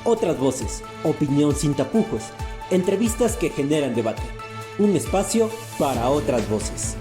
Otras voces, opinión sin tapujos, entrevistas que generan debate. Un espacio para otras voces.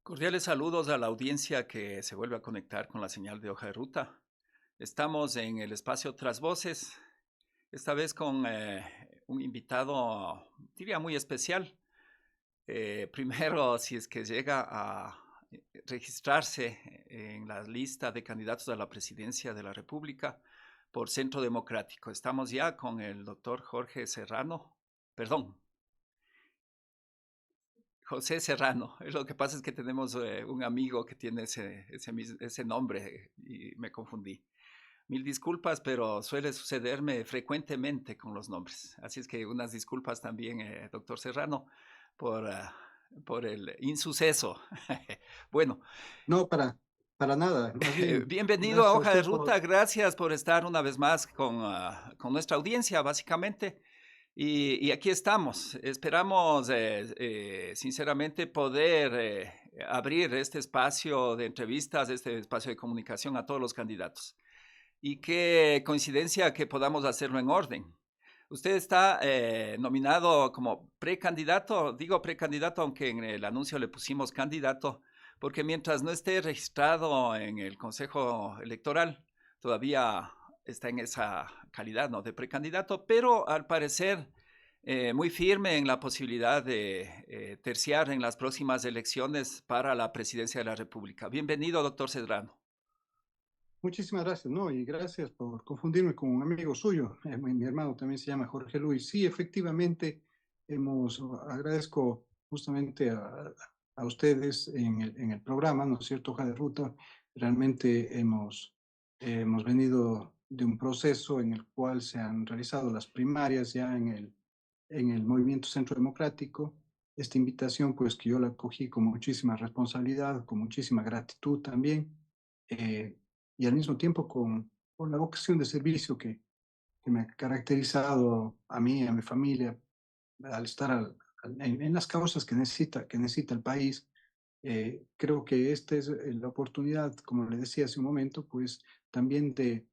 Cordiales saludos a la audiencia que se vuelve a conectar con la señal de Hoja de Ruta. Estamos en el espacio Tras Voces, esta vez con un invitado, diría muy especial. Primero, si es que llega a registrarse en la lista de candidatos a la presidencia de la República por Centro Democrático. Estamos ya con el doctor Jorge Serrano, perdón, José Serrano. Lo que pasa es que tenemos un amigo que tiene ese nombre y me confundí. Mil disculpas, pero suele sucederme frecuentemente con los nombres. Así es que unas disculpas también, doctor Serrano, por el insuceso. Bueno, No, para nada, más bien, bienvenido a gracias a Hoja de usted Ruta. Gracias por estar una vez más con nuestra audiencia, básicamente. Y aquí estamos. Esperamos, sinceramente, poder abrir este espacio de entrevistas, este espacio de comunicación a todos los candidatos. Y qué coincidencia que podamos hacerlo en orden. Usted está nominado como precandidato, digo precandidato, aunque en el anuncio le pusimos candidato, porque mientras no esté registrado en el Consejo Electoral, todavía está en esa calidad, ¿no?, de precandidato, pero al parecer muy firme en la posibilidad de terciar en las próximas elecciones para la presidencia de la República. Bienvenido, doctor Cedrano. muchísimas gracias, ¿no? Y gracias por confundirme con un amigo suyo. Mi hermano también se llama Jorge Luis. Sí, efectivamente, agradezco justamente a ustedes en el programa, ¿no es cierto?, Hoja de Ruta. Realmente hemos venido de un proceso en el cual se han realizado las primarias ya en el Movimiento Centro Democrático. Esta invitación, pues que yo la cogí con muchísima responsabilidad, con muchísima gratitud también. Y al mismo tiempo con la vocación de servicio que me ha caracterizado a mí, a mi familia, al estar en las causas que necesita el país. Creo que esta es la oportunidad, como le decía hace un momento, pues también de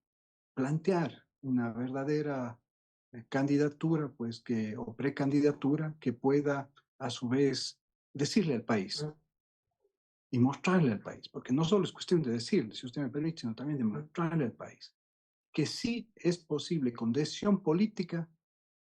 plantear una verdadera candidatura, pues o precandidatura que pueda a su vez decirle al país y mostrarle al país, porque no solo es cuestión de decirle, si usted me permite, sino también de mostrarle al país que sí es posible con decisión política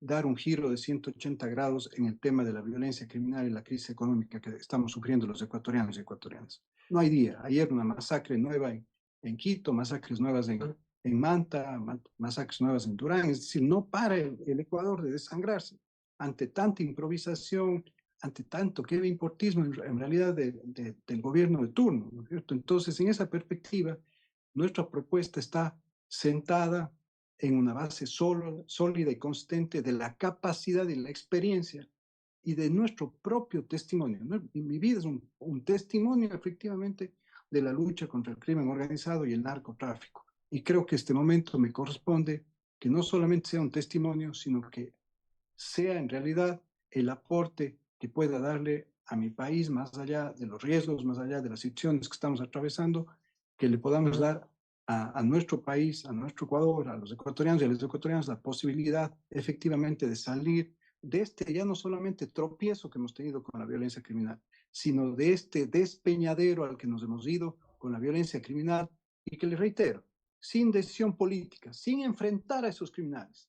dar un giro de 180 grados en el tema de la violencia criminal y la crisis económica que estamos sufriendo los ecuatorianos y ecuatorianas. No hay día. Ayer una masacre nueva en Quito, masacres nuevas en Manta, masacres nuevas en Durán. Es decir, no para el Ecuador de desangrarse ante tanta improvisación, ante tanto que importismo en realidad del gobierno de turno, ¿no es cierto? Entonces, en esa perspectiva, nuestra propuesta está sentada en una base sólida y consistente de la capacidad y la experiencia y de nuestro propio testimonio, ¿no? Mi vida es un testimonio efectivamente de la lucha contra el crimen organizado y el narcotráfico. Y creo que este momento me corresponde que no solamente sea un testimonio, sino que sea en realidad el aporte que pueda darle a mi país, más allá de los riesgos, más allá de las situaciones que estamos atravesando, que le podamos dar a nuestro país, a nuestro Ecuador, a los ecuatorianos y a los ecuatorianos la posibilidad efectivamente de salir de este ya no solamente tropiezo que hemos tenido con la violencia criminal, sino de este despeñadero al que nos hemos ido con la violencia criminal y que les reitero, sin decisión política, sin enfrentar a esos criminales,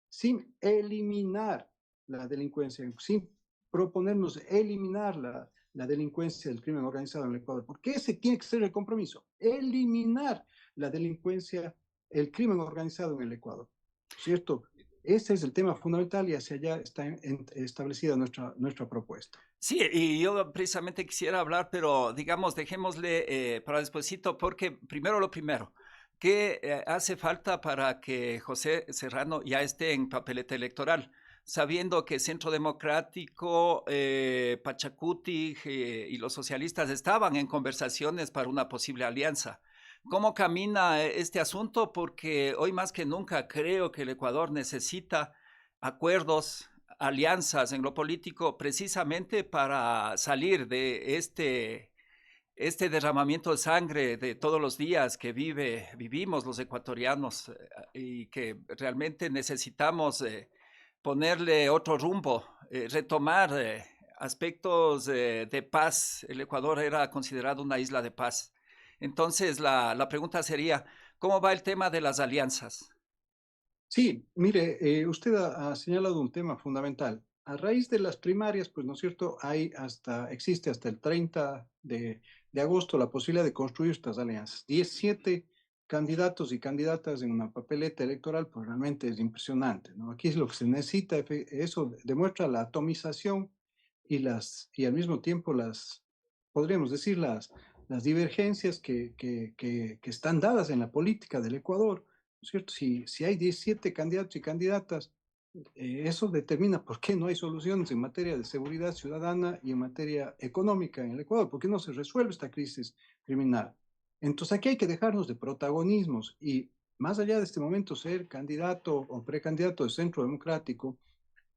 sin eliminar la delincuencia, sin proponernos eliminar la delincuencia del crimen organizado en el Ecuador, porque ese tiene que ser el compromiso, eliminar la delincuencia, el crimen organizado en el Ecuador, ¿cierto? Ese es el tema fundamental y hacia allá está establecida nuestra propuesta. Sí, y yo precisamente quisiera hablar, pero digamos, dejémosle para despuesito, porque primero lo primero, ¿qué hace falta para que José Serrano ya esté en papeleta electoral? Sabiendo que Centro Democrático, Pachacuti y los socialistas estaban en conversaciones para una posible alianza. ¿Cómo camina este asunto? Porque hoy más que nunca creo que el Ecuador necesita acuerdos, alianzas en lo político precisamente para salir de este derramamiento de sangre de todos los días que vivimos los ecuatorianos y que realmente necesitamos ponerle otro rumbo, retomar aspectos de paz. El Ecuador era considerado una isla de paz. Entonces, la pregunta sería, ¿cómo va el tema de las alianzas? Sí, mire, usted ha señalado un tema fundamental. A raíz de las primarias, pues, ¿no es cierto? Existe hasta el 30 de agosto la posibilidad de construir estas alianzas. 17 candidatos y candidatas en una papeleta electoral, pues realmente es impresionante, ¿no? Aquí es lo que se necesita, eso demuestra la atomización y al mismo tiempo podríamos decir, las divergencias que están dadas en la política del Ecuador, ¿no es cierto? Si hay 17 candidatos y candidatas, eso determina por qué no hay soluciones en materia de seguridad ciudadana y en materia económica en el Ecuador, por qué no se resuelve esta crisis criminal. Entonces aquí hay que dejarnos de protagonismos y más allá de este momento ser candidato o precandidato de Centro Democrático,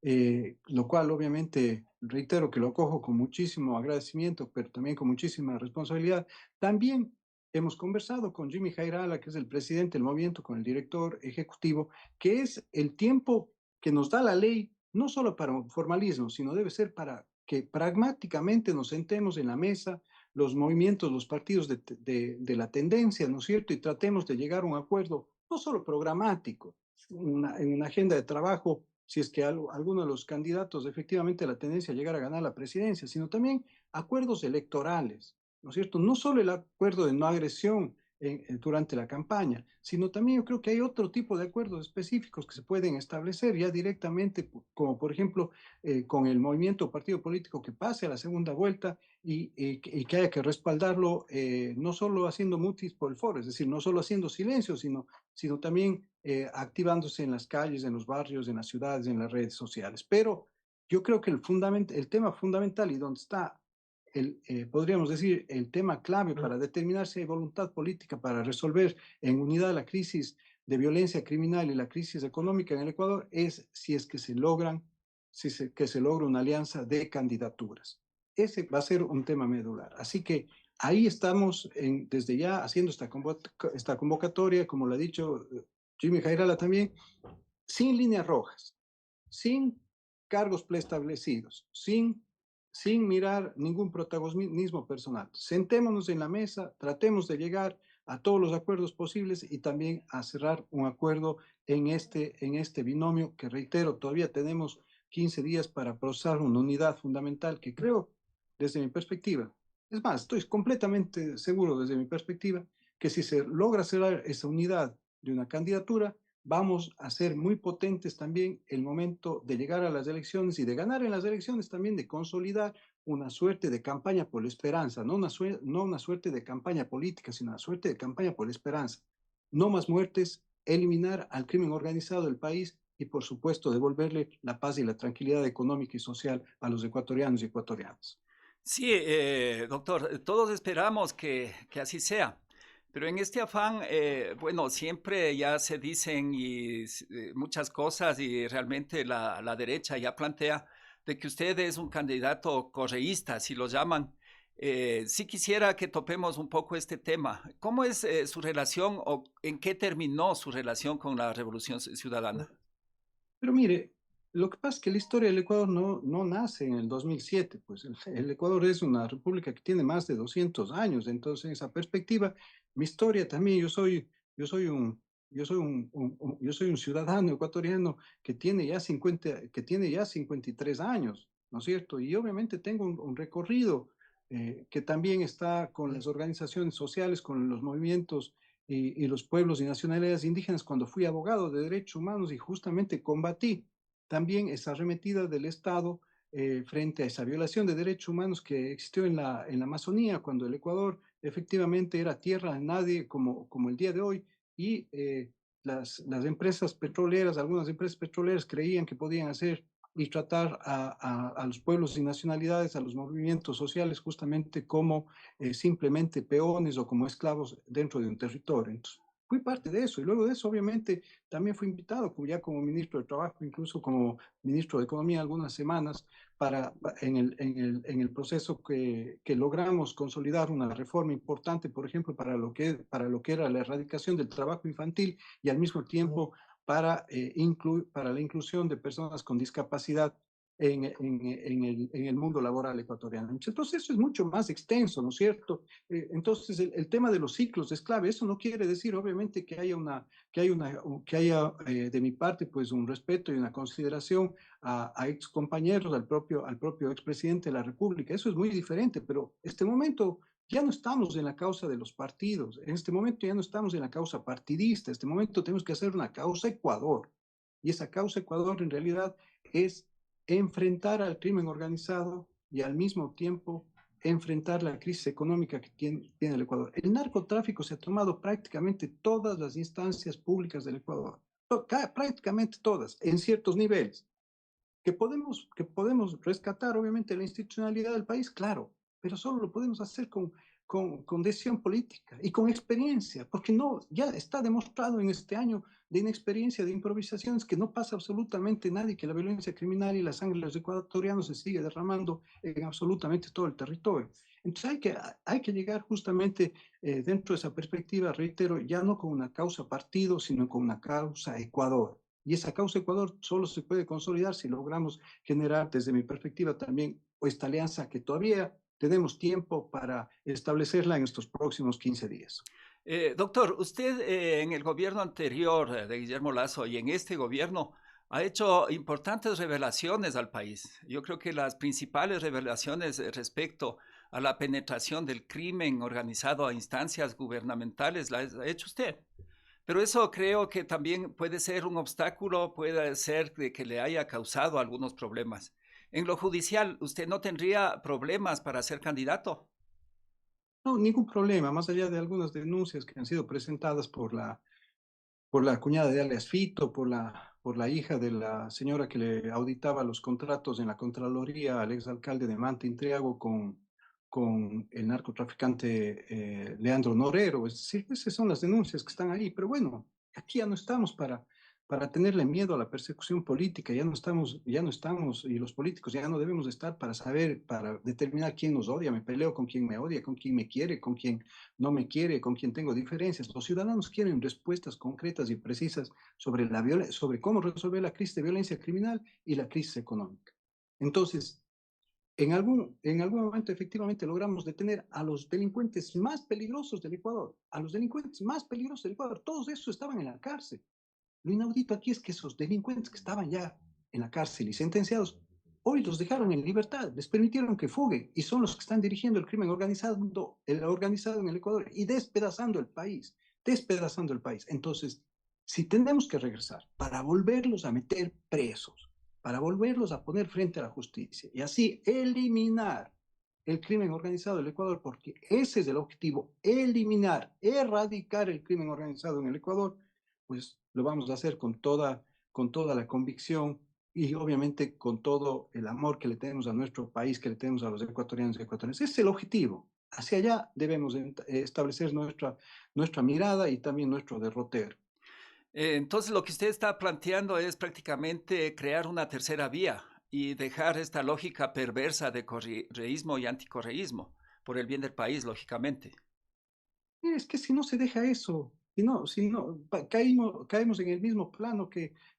lo cual obviamente reitero que lo cojo con muchísimo agradecimiento, pero también con muchísima responsabilidad. También hemos conversado con Jimmy Jairala, que es el presidente del movimiento, con el director ejecutivo, que es el tiempo que nos da la ley, no solo para un formalismo, sino debe ser para que pragmáticamente nos sentemos en la mesa, los movimientos, los partidos de la tendencia, ¿no es cierto? Y tratemos de llegar a un acuerdo, no solo programático, en una agenda de trabajo si es que alguno de los candidatos efectivamente la tendencia a llegar a ganar la presidencia, sino también acuerdos electorales, ¿no es cierto? No solo el acuerdo de no agresión durante la campaña, sino también yo creo que hay otro tipo de acuerdos específicos que se pueden establecer ya directamente, como por ejemplo con el movimiento o partido político que pase a la segunda vuelta y que haya que respaldarlo no solo haciendo mutis por el foro, es decir, no solo haciendo silencio, sino también activándose en las calles, en los barrios, en las ciudades, en las redes sociales. Pero yo creo que el tema fundamental y donde está, podríamos decir, el tema clave para determinar si hay voluntad política para resolver en unidad la crisis de violencia criminal y la crisis económica en el Ecuador es si es que que se logra una alianza de candidaturas. Ese va a ser un tema medular. Así que ahí estamos desde ya haciendo esta convocatoria, como lo ha dicho Jimmy Jairala también, sin líneas rojas, sin cargos preestablecidos, sin mirar ningún protagonismo personal. Sentémonos en la mesa, tratemos de llegar a todos los acuerdos posibles y también a cerrar un acuerdo en este binomio que, reitero, todavía tenemos 15 días para procesar una unidad fundamental que creo, desde mi perspectiva, es más, estoy completamente seguro desde mi perspectiva, que si se logra cerrar esa unidad de una candidatura, vamos a ser muy potentes también el momento de llegar a las elecciones y de ganar en las elecciones también, de consolidar una suerte de campaña por la esperanza, no una suerte de campaña política, sino una suerte de campaña por la esperanza. No más muertes, eliminar al crimen organizado del país y, por supuesto, devolverle la paz y la tranquilidad económica y social a los ecuatorianos y ecuatorianas. Sí, doctor, todos esperamos que así sea. Pero en este afán, bueno, siempre ya se dicen muchas cosas y realmente la derecha ya plantea de que usted es un candidato correísta, si lo llaman, Sí quisiera que topemos un poco este tema. ¿Cómo es su relación o en qué terminó su relación con la Revolución Ciudadana? Pero mire, lo que pasa es que la historia del Ecuador no nace en el 2007, pues el Ecuador es una república que tiene más de 200 años, entonces en esa perspectiva, mi historia también, yo soy yo soy un ciudadano ecuatoriano que tiene ya 53 años, ¿no es cierto? Y obviamente tengo un recorrido que también está con las organizaciones sociales, con los movimientos y los pueblos y nacionalidades indígenas cuando fui abogado de derechos humanos y justamente combatí también esa arremetida del Estado frente a esa violación de derechos humanos que existió en la Amazonía, cuando el Ecuador efectivamente era tierra de nadie como el día de hoy y las empresas petroleras, algunas empresas petroleras creían que podían hacer y tratar a los pueblos y nacionalidades, a los movimientos sociales justamente como simplemente peones o como esclavos dentro de un territorio. Entonces, fui parte de eso y luego de eso obviamente también fui invitado ya como ministro de Trabajo, incluso como ministro de Economía algunas semanas en el proceso que logramos consolidar una reforma importante, por ejemplo, para lo que era la erradicación del trabajo infantil y al mismo tiempo para la inclusión de personas con discapacidad en el mundo laboral ecuatoriano. Entonces, eso es mucho más extenso, ¿no es cierto? Entonces, el tema de los ciclos de esclave, eso no quiere decir, obviamente, que haya de mi parte, pues, un respeto y una consideración a ex compañeros, al propio expresidente de la República. Eso es muy diferente, pero este momento ya no estamos en la causa de los partidos, en este momento ya no estamos en la causa partidista, en este momento tenemos que hacer una causa Ecuador. Y esa causa Ecuador en realidad es enfrentar al crimen organizado y al mismo tiempo enfrentar la crisis económica que tiene el Ecuador. El narcotráfico se ha tomado prácticamente todas las instancias públicas del Ecuador, prácticamente todas, en ciertos niveles. Que podemos rescatar, obviamente, la institucionalidad del país, claro, pero solo lo podemos hacer con decisión política y con experiencia, porque no, ya está demostrado en este año de inexperiencia, de improvisaciones, que no pasa absolutamente nadie, que la violencia criminal y la sangre de los ecuatorianos se sigue derramando en absolutamente todo el territorio. Entonces hay que llegar justamente dentro de esa perspectiva, reitero, ya no con una causa partido, sino con una causa Ecuador. Y esa causa Ecuador solo se puede consolidar si logramos generar, desde mi perspectiva también, esta alianza que todavía tenemos tiempo para establecerla en estos próximos 15 días. Doctor, usted en el gobierno anterior de Guillermo Lasso y en este gobierno ha hecho importantes revelaciones al país. Yo creo que las principales revelaciones respecto a la penetración del crimen organizado a instancias gubernamentales las ha hecho usted. Pero eso creo que también puede ser un obstáculo, puede ser de que le haya causado algunos problemas. En lo judicial, ¿usted no tendría problemas para ser candidato? No, ningún problema, más allá de algunas denuncias que han sido presentadas por la cuñada de alias Fito, por la hija de la señora que le auditaba los contratos en la Contraloría al exalcalde de Manta Intriago con el narcotraficante Leandro Norero. Es decir, esas son las denuncias que están ahí. Pero bueno, aquí ya no estamos para tenerle miedo a la persecución política, ya no estamos, y los políticos ya no debemos estar para saber, para determinar quién nos odia. Me peleo con quien me odia, con quien me quiere, con quien no me quiere, con quien tengo diferencias. Los ciudadanos quieren respuestas concretas y precisas sobre cómo resolver la crisis de violencia criminal y la crisis económica. Entonces, en algún momento efectivamente logramos detener a los delincuentes más peligrosos del Ecuador, a los delincuentes más peligrosos del Ecuador. Todos esos estaban en la cárcel. Lo inaudito aquí es que esos delincuentes que estaban ya en la cárcel y sentenciados, hoy los dejaron en libertad, les permitieron que fuguen y son los que están dirigiendo el crimen organizado en el Ecuador y despedazando el país, despedazando el país. Entonces, si tenemos que regresar para volverlos a meter presos, para volverlos a poner frente a la justicia y así eliminar el crimen organizado del Ecuador, porque ese es el objetivo, eliminar, erradicar el crimen organizado en el Ecuador, pues lo vamos a hacer con toda la convicción y obviamente con todo el amor que le tenemos a nuestro país, que le tenemos a los ecuatorianos y ecuatorianas. Ese es el objetivo. Hacia allá debemos establecer nuestra mirada y también nuestro derrotero. Entonces, lo que usted está planteando es prácticamente crear una tercera vía y dejar esta lógica perversa de correísmo y anticorreísmo. por el bien del país, lógicamente. Es que si no se deja eso, si no caemos en el mismo plano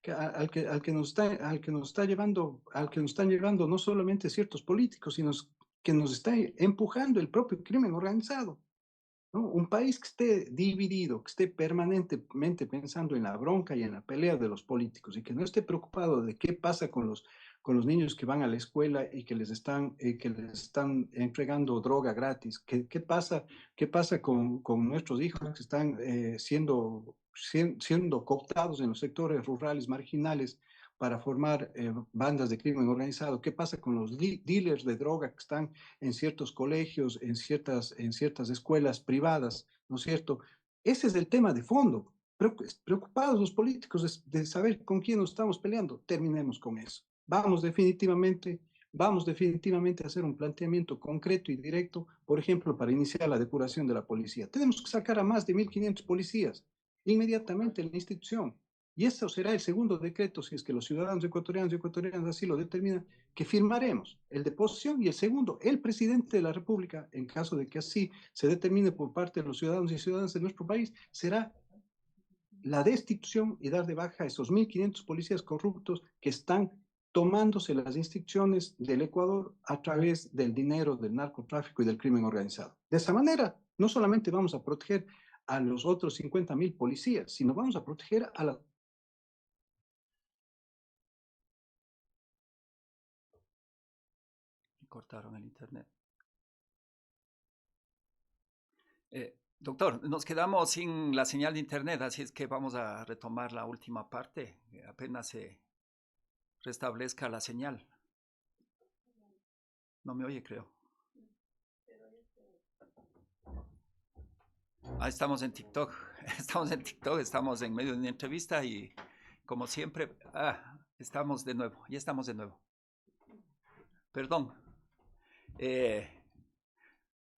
al que nos está llevando, al que nos están llevando no solamente ciertos políticos, sino que nos está empujando el propio crimen organizado. ¿No? Un país que esté dividido, que esté permanentemente pensando en la bronca y en la pelea de los políticos y que no esté preocupado de qué pasa con los niños que van a la escuela y que les están entregando droga gratis, qué pasa con nuestros hijos que están siendo cooptados en los sectores rurales marginales para formar bandas de crimen organizado, qué pasa con los dealers de droga que están en ciertos colegios, en ciertas escuelas privadas, ¿no es cierto? Ese es el tema de fondo. Preocupados los políticos de saber con quién nos estamos peleando, terminemos con eso. Vamos definitivamente a hacer un planteamiento concreto y directo, por ejemplo, para iniciar la depuración de la policía. Tenemos que sacar a más de 1.500 policías inmediatamente en la institución. Y eso será el segundo decreto, si es que los ciudadanos ecuatorianos y ecuatorianas así lo determinan, que firmaremos, el de posesión, y el segundo, el presidente de la República, en caso de que así se determine por parte de los ciudadanos y ciudadanas de nuestro país, será la destitución y dar de baja a esos 1.500 policías corruptos que están tomándose las instituciones del Ecuador a través del dinero del narcotráfico y del crimen organizado. De esa manera, no solamente vamos a proteger a los otros 50.000 policías, sino vamos a proteger a la... Cortaron el internet. Doctor, nos quedamos sin la señal de internet, así es que vamos a retomar la última parte, apenas se restablezca la señal. No me oye, creo. Estamos en TikTok, estamos en medio de una entrevista y como siempre, estamos de nuevo, ya estamos de nuevo. Perdón.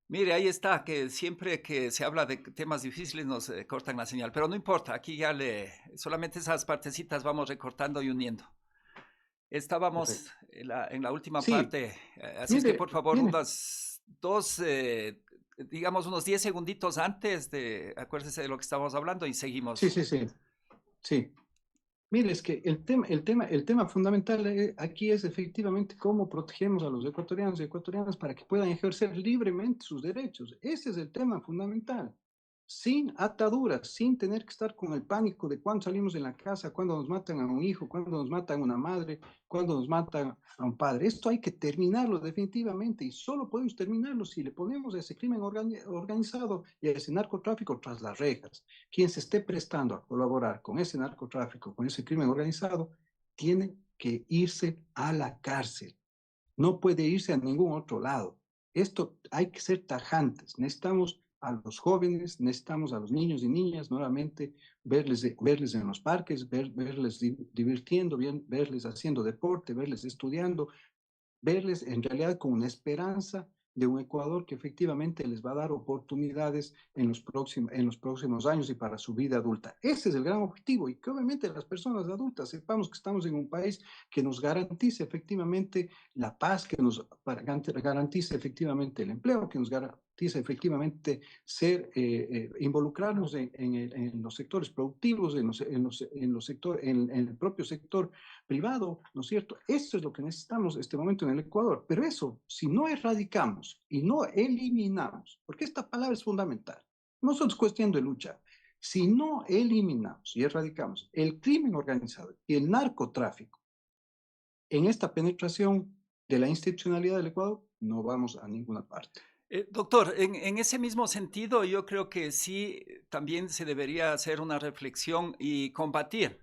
Mire, ahí está, que siempre que se habla de temas difíciles nos cortan la señal, pero no importa, aquí ya solamente esas partecitas vamos recortando y uniendo. Estábamos en la última parte, así mire, es que por favor, digamos unos 10 segunditos antes acuérdese de lo que estábamos hablando y seguimos. Sí. Mire, es que el tema fundamental aquí es efectivamente cómo protegemos a los ecuatorianos y ecuatorianas para que puedan ejercer libremente sus derechos. Ese es el tema fundamental. Sin ataduras, sin tener que estar con el pánico de cuando salimos de la casa, cuando nos matan a un hijo, cuando nos matan a una madre, cuando nos matan a un padre. Esto hay que terminarlo definitivamente y solo podemos terminarlo si le ponemos a ese crimen organizado y a ese narcotráfico tras las rejas. Quien se esté prestando a colaborar con ese narcotráfico, con ese crimen organizado, tiene que irse a la cárcel. No puede irse a ningún otro lado. Esto hay que ser tajantes. Necesitamos a los jóvenes, necesitamos a los niños y niñas nuevamente verles en los parques, verles divirtiendo, verles haciendo deporte, verles estudiando, verles en realidad con una esperanza de un Ecuador que efectivamente les va a dar oportunidades en los próximos años y para su vida adulta. Ese es el gran objetivo y que obviamente las personas adultas sepamos que estamos en un país que nos garantice efectivamente la paz, que nos garantice efectivamente el empleo, que nos garantice efectivamente involucrarnos en los sectores productivos, en el propio sector privado, ¿no es cierto? Eso es lo que necesitamos en este momento en el Ecuador. Pero eso, si no erradicamos y no eliminamos, porque esta palabra es fundamental, no solo es cuestión de lucha, si no eliminamos y erradicamos el crimen organizado y el narcotráfico en esta penetración de la institucionalidad del Ecuador, no vamos a ninguna parte. Doctor, en ese mismo sentido, yo creo que sí, también se debería hacer una reflexión y combatir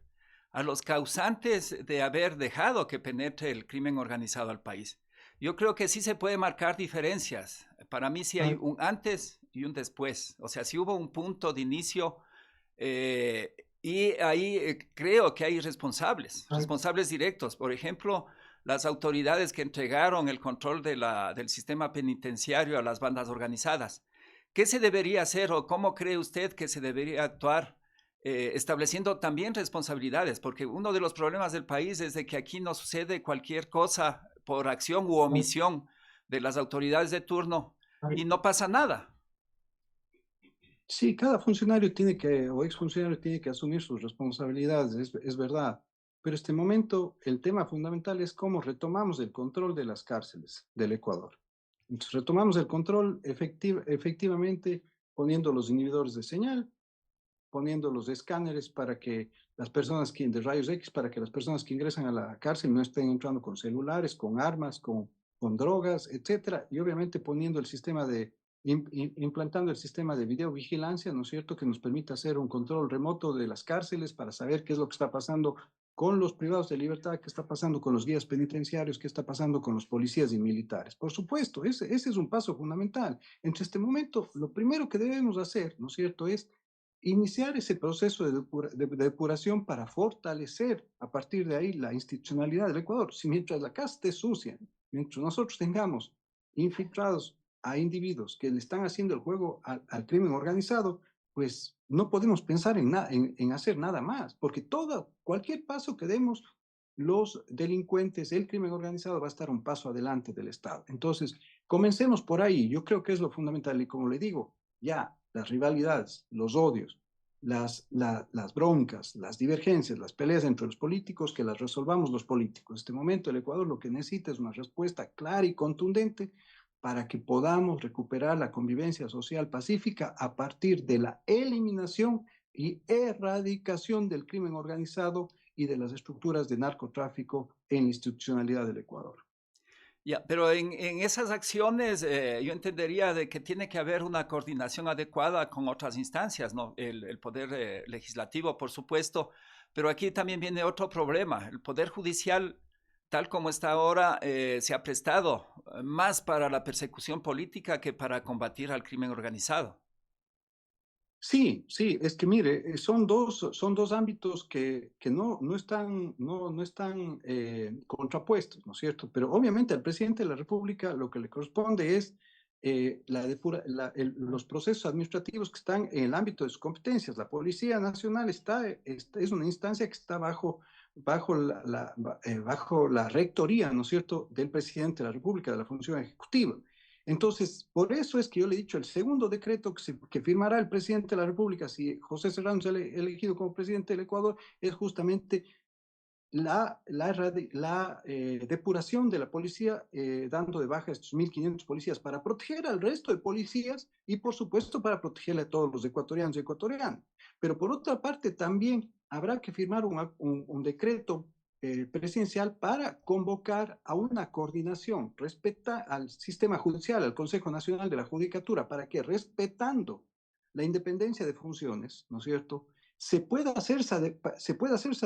a los causantes de haber dejado que penetre el crimen organizado al país. Yo creo que sí se puede marcar diferencias. Para mí sí hay un antes y un después. O sea, sí hubo un punto de inicio y ahí creo que hay responsables directos. Por ejemplo, las autoridades que entregaron el control del sistema penitenciario a las bandas organizadas. ¿Qué se debería hacer o cómo cree usted que se debería actuar? Estableciendo también responsabilidades, porque uno de los problemas del país es de que aquí no sucede cualquier cosa por acción u omisión de las autoridades de turno, y no pasa nada. Sí, cada funcionario tiene que, o exfuncionario tiene que asumir sus responsabilidades, es verdad. Pero este momento, el tema fundamental es cómo retomamos el control de las cárceles del Ecuador. Entonces, retomamos el control efectivamente poniendo los inhibidores de señal, poniendo los escáneres para que las personas que, de rayos X, para que las personas que ingresan a la cárcel no estén entrando con celulares, con armas, con drogas, etcétera. Y obviamente poniendo el sistema de, implantando el sistema de videovigilancia, ¿no es cierto?, que nos permita hacer un control remoto de las cárceles para saber qué es lo que está pasando con los privados de libertad, qué está pasando con los guías penitenciarios, qué está pasando con los policías y militares. Por supuesto, ese es un paso fundamental. En este momento, lo primero que debemos hacer, ¿no es cierto?, es iniciar ese proceso de depuración para fortalecer a partir de ahí la institucionalidad del Ecuador. Si mientras la casa esté sucia, mientras nosotros tengamos infiltrados a individuos que le están haciendo el juego al crimen organizado, pues no podemos pensar en hacer nada más, porque cualquier paso que demos, los delincuentes, el crimen organizado va a estar un paso adelante del Estado. Entonces, comencemos por ahí. Yo creo que es lo fundamental y como le digo, ya las rivalidades, los odios, las broncas, las divergencias, las peleas entre los políticos, que las resolvamos los políticos. En este momento el Ecuador lo que necesita es una respuesta clara y contundente para que podamos recuperar la convivencia social pacífica a partir de la eliminación y erradicación del crimen organizado y de las estructuras de narcotráfico en la institucionalidad del Ecuador. Ya, pero en esas acciones yo entendería de que tiene que haber una coordinación adecuada con otras instancias, ¿no? El poder legislativo, por supuesto, pero aquí también viene otro problema. El poder judicial, tal como está ahora, se ha prestado más para la persecución política que para combatir al crimen organizado. Sí, sí, es que mire, son dos ámbitos que no están contrapuestos, ¿no es cierto? Pero obviamente al presidente de la República lo que le corresponde es los procesos administrativos que están en el ámbito de sus competencias. La Policía Nacional es una instancia que está bajo la rectoría, ¿no es cierto?, del presidente de la República, de la función ejecutiva. Entonces, por eso es que yo le he dicho, el segundo decreto que firmará el presidente de la República, si José Serrano es elegido como presidente del Ecuador, es justamente la depuración de la policía, dando de baja a estos 1.500 policías para proteger al resto de policías y, por supuesto, para protegerle a todos los ecuatorianos y ecuatorianas. Pero por otra parte, también habrá que firmar un decreto presidencial para convocar a una coordinación respecto al sistema judicial, al Consejo Nacional de la Judicatura, para que respetando la independencia de funciones, ¿no es cierto?, se pueda hacer esa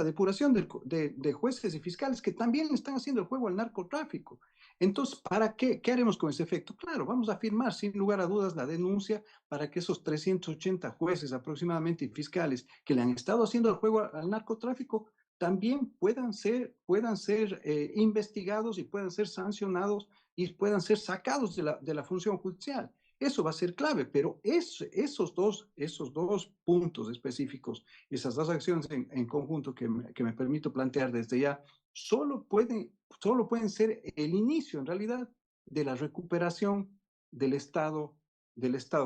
depuración de jueces y fiscales que también están haciendo el juego al narcotráfico. Entonces, ¿para qué? ¿Qué haremos con ese efecto? Claro, vamos a firmar sin lugar a dudas la denuncia para que esos 380 jueces aproximadamente y fiscales que le han estado haciendo el juego al narcotráfico también puedan ser investigados y puedan ser sancionados y puedan ser sacados de la función judicial. Eso va a ser clave, pero esos dos puntos específicos, esas dos acciones en conjunto que me permito plantear desde ya, solo pueden ser el inicio, en realidad, de la recuperación del Estado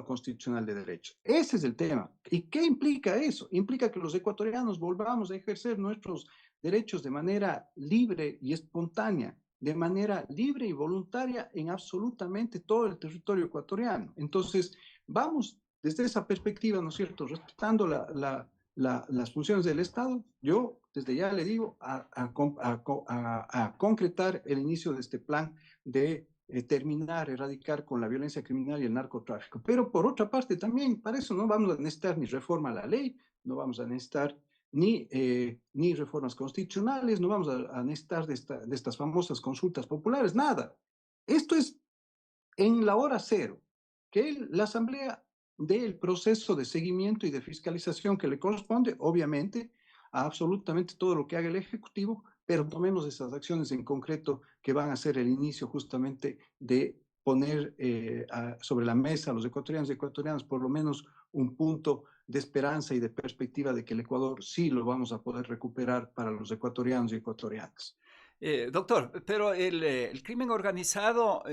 constitucional de derecho. Ese es el tema. ¿Y qué implica eso? Implica que los ecuatorianos volvamos a ejercer nuestros derechos de manera libre y espontánea, de manera libre y voluntaria en absolutamente todo el territorio ecuatoriano. Entonces, vamos desde esa perspectiva, ¿no es cierto?, respetando las funciones del Estado, yo desde ya le digo a concretar el inicio de este plan de terminar, erradicar con la violencia criminal y el narcotráfico. Pero por otra parte también, para eso no vamos a necesitar ni reforma a la ley, no vamos a necesitar ni reformas constitucionales, no vamos a necesitar de estas famosas consultas populares, nada. Esto es en la hora cero, que la Asamblea dé el proceso de seguimiento y de fiscalización que le corresponde, obviamente, a absolutamente todo lo que haga el Ejecutivo, pero tomemos esas acciones en concreto que van a ser el inicio justamente de poner sobre la mesa a los ecuatorianos y ecuatorianas por lo menos un punto de esperanza y de perspectiva de que el Ecuador sí lo vamos a poder recuperar para los ecuatorianos y ecuatorianas. Doctor, pero el crimen organizado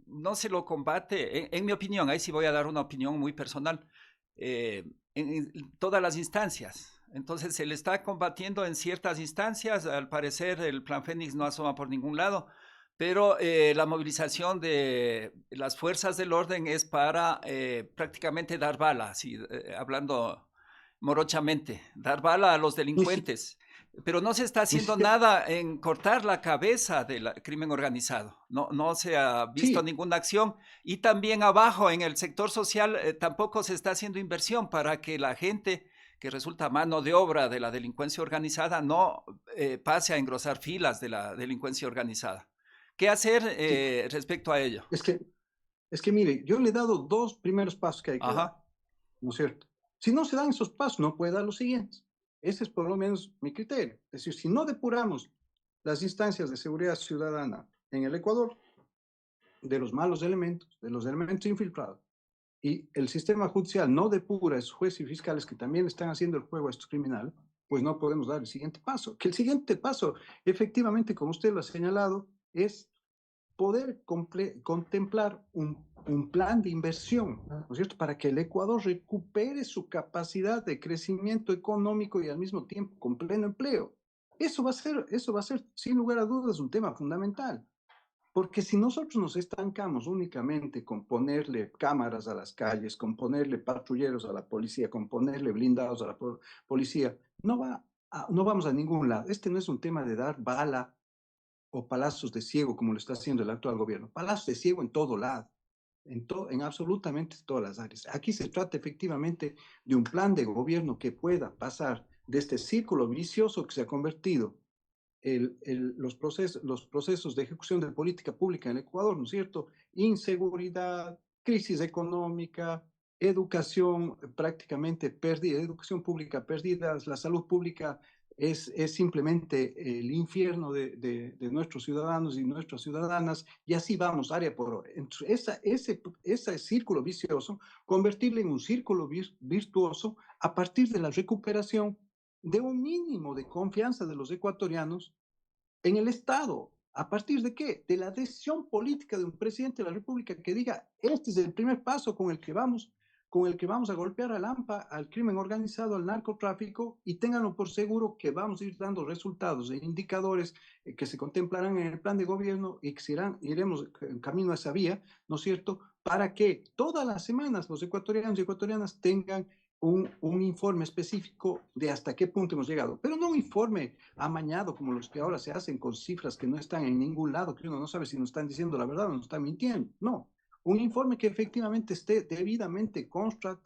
no se lo combate, en mi opinión, ahí sí voy a dar una opinión muy personal, en todas las instancias. Entonces se le está combatiendo en ciertas instancias, al parecer el Plan Fénix no asoma por ningún lado, pero la movilización de las fuerzas del orden es para prácticamente dar bala, así, hablando morochamente, dar bala a los Ni, si- delincuentes. Pero no se está ni haciendo siquiera, nada en cortar la cabeza del crimen organizado. No, no se ha visto sí, ninguna acción. Y también abajo, en el sector social, tampoco se está haciendo inversión para que la gente que resulta mano de obra de la delincuencia organizada no pase a engrosar filas de la delincuencia organizada. ¿Qué hacer sí. respecto a ello? Es que, es que mire, yo le he dado dos primeros pasos que hay que dar, Ajá. ¿no es cierto? Si no se dan esos pasos, no puede dar los siguientes. Ese es por lo menos mi criterio. Es decir, si no depuramos las instancias de seguridad ciudadana en el Ecuador, de los malos elementos, de los elementos infiltrados, y el sistema judicial no depura a esos jueces y fiscales que también están haciendo el juego a estos criminales, pues no podemos dar el siguiente paso. Que el siguiente paso, efectivamente, como usted lo ha señalado, es poder contemplar un plan de inversión, ¿no es cierto?, para que el Ecuador recupere su capacidad de crecimiento económico y al mismo tiempo con pleno empleo. Eso va a ser, sin lugar a dudas, un tema fundamental. Porque si nosotros nos estancamos únicamente con ponerle cámaras a las calles, con ponerle patrulleros a la policía, con ponerle blindados a la policía, no vamos a ningún lado. Este no es un tema de dar bala o palazos de ciego como lo está haciendo el actual gobierno. Palazos de ciego en todo lado, en absolutamente todas las áreas. Aquí se trata efectivamente de un plan de gobierno que pueda pasar de este círculo vicioso que se ha convertido los procesos de ejecución de política pública en Ecuador, ¿no es cierto? Inseguridad, crisis económica, educación prácticamente perdida, educación pública perdida, la salud pública es simplemente el infierno de nuestros ciudadanos y nuestras ciudadanas, y así vamos, área por área. Entonces, ese círculo vicioso, convertirlo en un círculo virtuoso a partir de la recuperación de un mínimo de confianza de los ecuatorianos en el Estado. ¿A partir de qué? De la decisión política de un presidente de la República que diga, este es el primer paso con el que vamos a golpear al AMPA, al crimen organizado, al narcotráfico, y ténganlo por seguro que vamos a ir dando resultados e indicadores que se contemplarán en el plan de gobierno y que iremos en camino a esa vía, ¿no es cierto?, para que todas las semanas los ecuatorianos y ecuatorianas tengan un informe específico de hasta qué punto hemos llegado, pero no un informe amañado como los que ahora se hacen con cifras que no están en ningún lado, que uno no sabe si nos están diciendo la verdad o nos están mintiendo. No, un informe que efectivamente esté debidamente contrastado,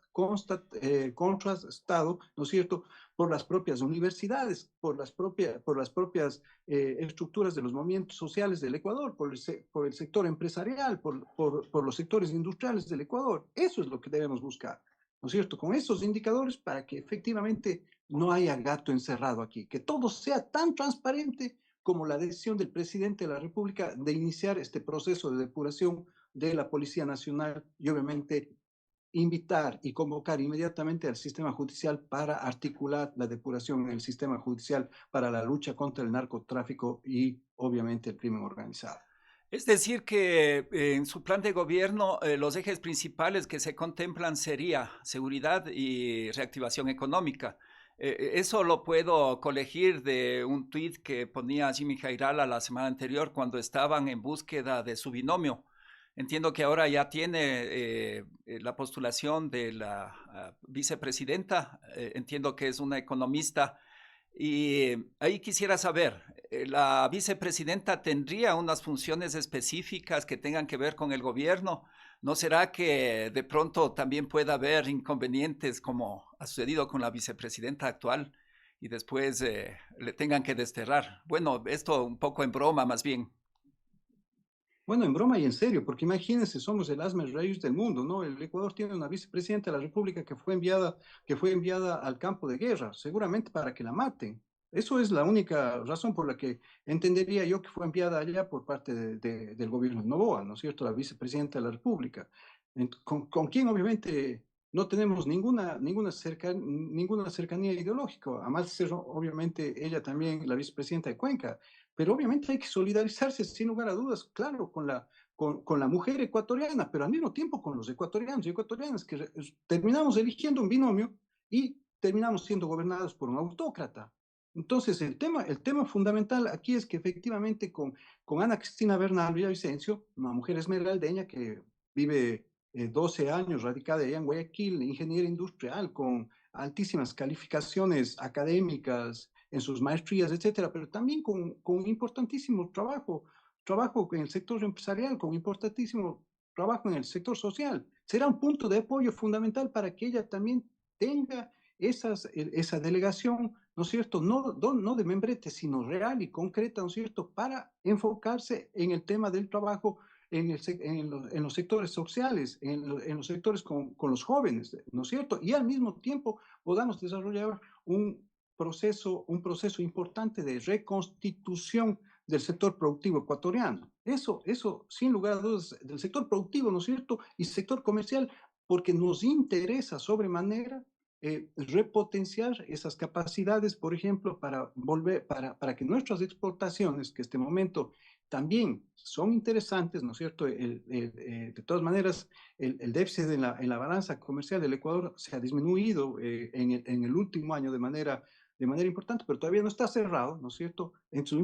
¿no es cierto?, por las propias universidades, por las propias estructuras de los movimientos sociales del Ecuador, por el sector empresarial, por los sectores industriales del Ecuador. Eso es lo que debemos buscar, ¿no es cierto? Con esos indicadores para que efectivamente no haya gato encerrado aquí, que todo sea tan transparente como la decisión del presidente de la República de iniciar este proceso de depuración de la Policía Nacional y obviamente invitar y convocar inmediatamente al sistema judicial para articular la depuración en el sistema judicial para la lucha contra el narcotráfico y obviamente el crimen organizado. Es decir, que en su plan de gobierno los ejes principales que se contemplan sería seguridad y reactivación económica. Eso lo puedo colegir de un tuit que ponía Jimmy Jairala la semana anterior cuando estaban en búsqueda de su binomio. Entiendo que ahora ya tiene la postulación de la vicepresidenta. Entiendo que es una economista y ahí quisiera saber, ¿la vicepresidenta tendría unas funciones específicas que tengan que ver con el gobierno? ¿No será que de pronto también pueda haber inconvenientes como ha sucedido con la vicepresidenta actual y después le tengan que desterrar? Bueno, esto un poco en broma más bien. Bueno, en broma y en serio, porque imagínense, somos el hazme reír del mundo, ¿no? El Ecuador tiene una vicepresidenta de la República que fue enviada al campo de guerra, seguramente para que la maten. Eso es la única razón por la que entendería yo que fue enviada allá por parte del gobierno de Noboa, ¿no es cierto? La vicepresidenta de la República, con quien obviamente no tenemos ninguna cercanía ideológica, además de ser obviamente ella también la vicepresidenta de Cuenca. pero obviamente hay que solidarizarse sin lugar a dudas, claro, con la mujer ecuatoriana, pero al mismo tiempo con los ecuatorianos y ecuatorianas que terminamos eligiendo un binomio y terminamos siendo gobernados por un autócrata. Entonces, el tema fundamental aquí es que efectivamente con Ana Cristina Bernal Villavicencio, una mujer esmeraldeña que vive 12 años radicada allá en Guayaquil, ingeniera industrial con altísimas calificaciones académicas en sus maestrías, etcétera, pero también con importantísimo trabajo en el sector empresarial, con importantísimo trabajo en el sector social. Será un punto de apoyo fundamental para que ella también tenga esa delegación, ¿no es cierto? No de membrete, sino real y concreta, ¿no es cierto? Para enfocarse en el tema del trabajo en los sectores sociales, en los sectores con los jóvenes, ¿no es cierto? Y al mismo tiempo podamos desarrollar un proceso importante de reconstitución del sector productivo ecuatoriano. Eso, sin lugar a dudas, del sector productivo, ¿no es cierto? Y sector comercial, porque nos interesa sobremanera repotenciar esas capacidades, por ejemplo, para que nuestras exportaciones, que este momento también son interesantes, ¿no es cierto? De todas maneras, el déficit en la balanza comercial del Ecuador se ha disminuido en el último año de manera importante, pero todavía no está cerrado, ¿no es cierto? Entonces,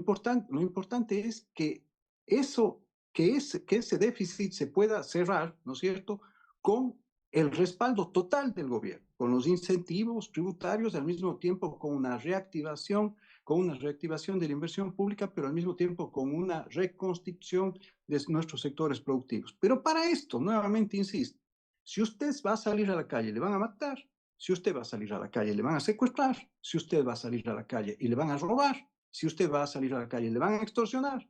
lo importante es que que ese déficit se pueda cerrar, ¿no es cierto?, con el respaldo total del gobierno, con los incentivos tributarios, al mismo tiempo con una reactivación de la inversión pública, pero al mismo tiempo con una reconstitución de nuestros sectores productivos. Pero para esto, nuevamente insisto, si usted va a salir a la calle, le van a matar. Si usted va a salir a la calle, le van a secuestrar. Si usted va a salir a la calle y le van a robar. Si usted va a salir a la calle, le van a extorsionar.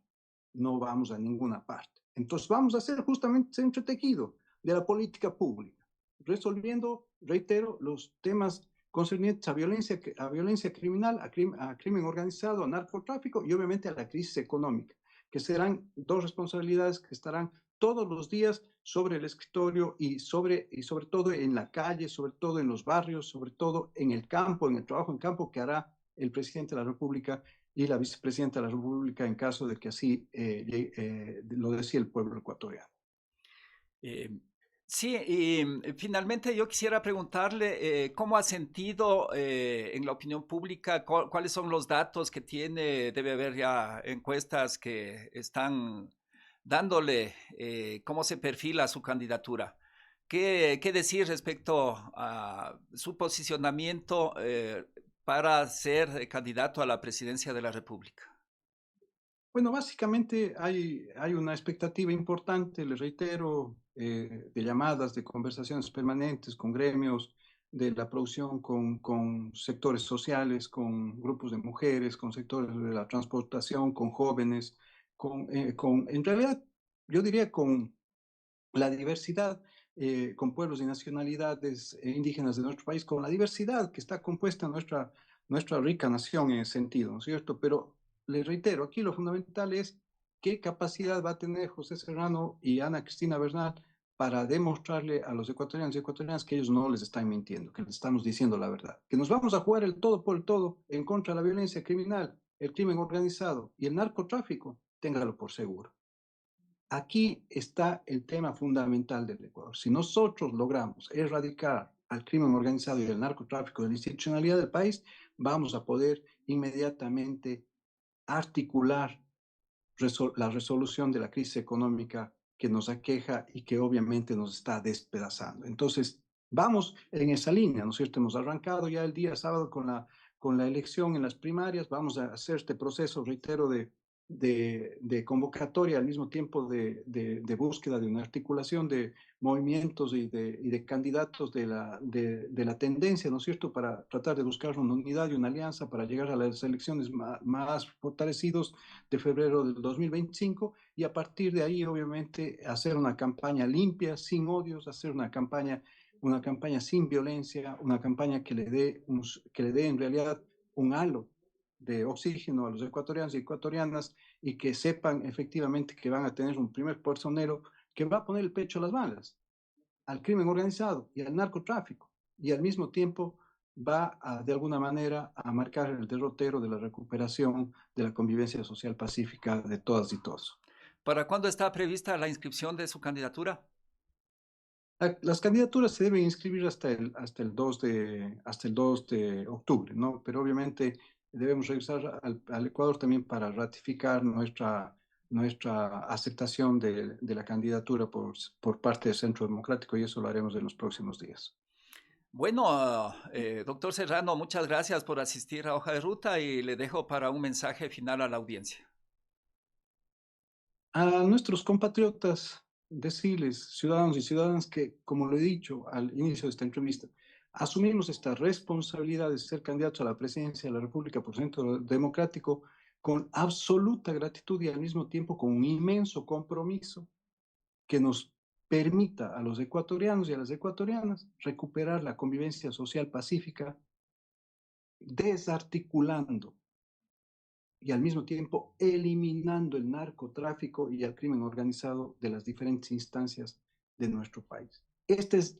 No vamos a ninguna parte. Entonces vamos a hacer justamente ese entretejido de la política pública, resolviendo, reitero, los temas concernientes a violencia criminal, a crimen organizado, a narcotráfico y obviamente a la crisis económica, que serán dos responsabilidades que estarán todos los días sobre el escritorio y sobre todo en la calle, sobre todo en los barrios, sobre todo en el campo, en el trabajo en campo que hará el presidente de la República y la vicepresidenta de la República en caso de que así lo decía el pueblo ecuatoriano. Eh, sí, y finalmente yo quisiera preguntarle cómo ha sentido en la opinión pública, cuáles son los datos que tiene, debe haber ya encuestas que están dándole cómo se perfila su candidatura. ¿Qué decir respecto a su posicionamiento para ser candidato a la presidencia de la República? Bueno, básicamente hay una expectativa importante, les reitero, de llamadas, de conversaciones permanentes con gremios, de la producción con sectores sociales, con grupos de mujeres, con sectores de la transportación, con jóvenes, en realidad, yo diría con la diversidad, con pueblos y nacionalidades indígenas de nuestro país, con la diversidad que está compuesta nuestra rica nación en ese sentido, ¿no es cierto? Pero les reitero, aquí lo fundamental es qué capacidad va a tener José Serrano y Ana Cristina Bernal para demostrarle a los ecuatorianos y ecuatorianas que ellos no les están mintiendo, que les estamos diciendo la verdad, que nos vamos a jugar el todo por el todo en contra de la violencia criminal, el crimen organizado y el narcotráfico, téngalo por seguro. Aquí está el tema fundamental del Ecuador. Si nosotros logramos erradicar al crimen organizado y el narcotráfico de la institucionalidad del país, vamos a poder inmediatamente articular la resolución de la crisis económica que nos aqueja y que obviamente nos está despedazando. Entonces, vamos en esa línea, ¿no es cierto? Hemos arrancado ya el día sábado con la elección en las primarias, vamos a hacer este proceso, reitero, de convocatoria al mismo tiempo de búsqueda de una articulación de movimientos y de candidatos de la tendencia, ¿no es cierto?, para tratar de buscar una unidad y una alianza para llegar a las elecciones más fortalecidos de febrero del 2025 y a partir de ahí, obviamente, hacer una campaña limpia, sin odios, hacer una campaña sin violencia, una campaña que le dé en realidad un halo de oxígeno a los ecuatorianos y ecuatorianas y que sepan efectivamente que van a tener un primer personero que va a poner el pecho a las balas al crimen organizado y al narcotráfico y al mismo tiempo va de alguna manera a marcar el derrotero de la recuperación de la convivencia social pacífica de todas y todos. ¿Para cuándo está prevista la inscripción de su candidatura? Las candidaturas se deben inscribir hasta el 2 de octubre, ¿no? Pero obviamente debemos regresar al Ecuador también para ratificar nuestra aceptación de la candidatura por parte del Centro Democrático, y eso lo haremos en los próximos días. Bueno, doctor Serrano, muchas gracias por asistir a Hoja de Ruta y le dejo para un mensaje final a la audiencia. A nuestros compatriotas, decirles, ciudadanos y ciudadanas, que, como lo he dicho al inicio de esta entrevista, asumimos esta responsabilidad de ser candidatos a la presidencia de la República por Centro Democrático con absoluta gratitud y al mismo tiempo con un inmenso compromiso que nos permita a los ecuatorianos y a las ecuatorianas recuperar la convivencia social pacífica, desarticulando y al mismo tiempo eliminando el narcotráfico y el crimen organizado de las diferentes instancias de nuestro país. Este es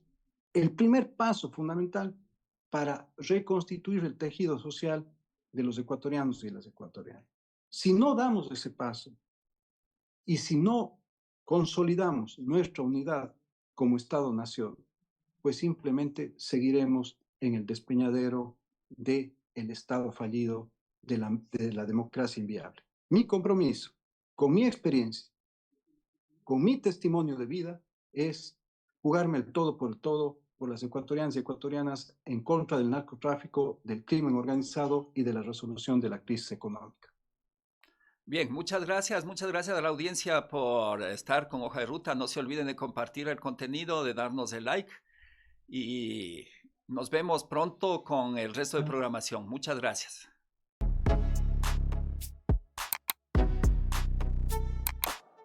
el primer paso fundamental para reconstituir el tejido social de los ecuatorianos y las ecuatorianas. Si no damos ese paso y si no consolidamos nuestra unidad como Estado-nación, pues simplemente seguiremos en el despeñadero del Estado fallido, de la democracia inviable. Mi compromiso, con mi experiencia, con mi testimonio de vida, es jugarme el todo por las ecuatorianas y ecuatorianas en contra del narcotráfico, del crimen organizado y de la resolución de la crisis económica. Bien, muchas gracias a la audiencia por estar con Hoja de Ruta. No se olviden de compartir el contenido, de darnos el like y nos vemos pronto con el resto de programación. Muchas gracias.